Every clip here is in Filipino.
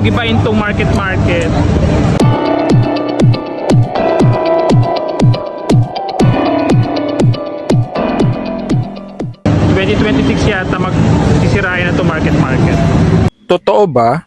daw gibain tong market. 2026 yata magsisirayan na to market. Totoo ba?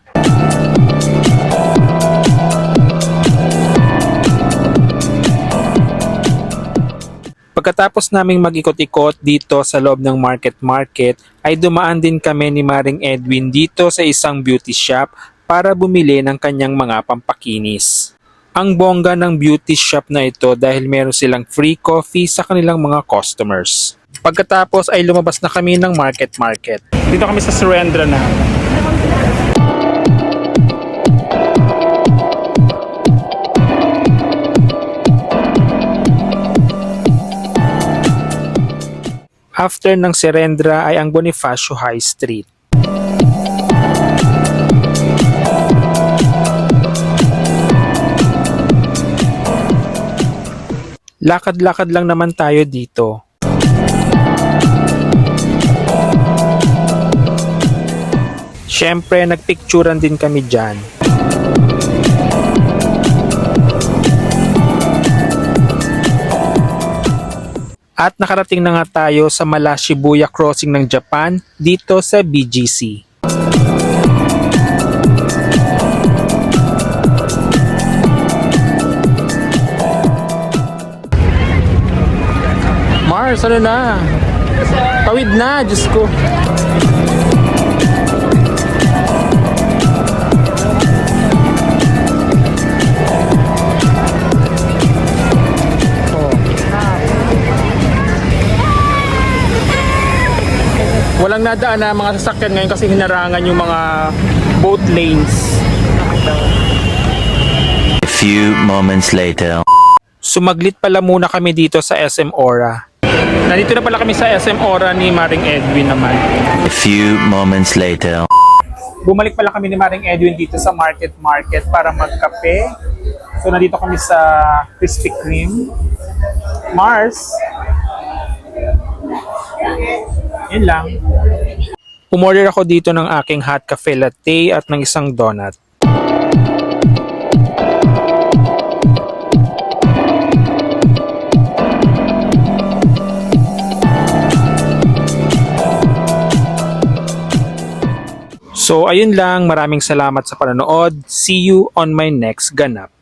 Pagkatapos naming mag-ikot-ikot dito sa loob ng market ay dumaan din kami ni Maring Edwin dito sa isang beauty shop para bumili ng kanyang mga pampakinis. Ang bongga ng beauty shop na ito dahil meron silang free coffee sa kanilang mga customers. Pagkatapos ay lumabas na kami ng market. Dito kami sa Surrendra na. After ng Serendra ay ang Bonifacio High Street. Lakad-lakad lang naman tayo dito. Siyempre, nagpicturan din kami dyan. At nakarating na nga tayo sa Mala Shibuya Crossing ng Japan dito sa BGC. Mars, ano na? Tawid na, Diyos ko. Walang nadaan na mga sasakyan ngayon kasi hinarangan yung mga boat lanes. A few moments later. Sumaglit pala muna kami dito sa SM Aura. Nandito na pala kami sa SM Aura ni Maring Edwin naman. A few moments later. Bumalik pala kami ni Maring Edwin dito sa market para magkape. So nandito kami sa Krispy Kreme. Mars. Yun lang. Umorder ako dito ng aking hot cafe latte at ng isang donut. So ayun lang, maraming salamat sa panonood. See you on my next ganap.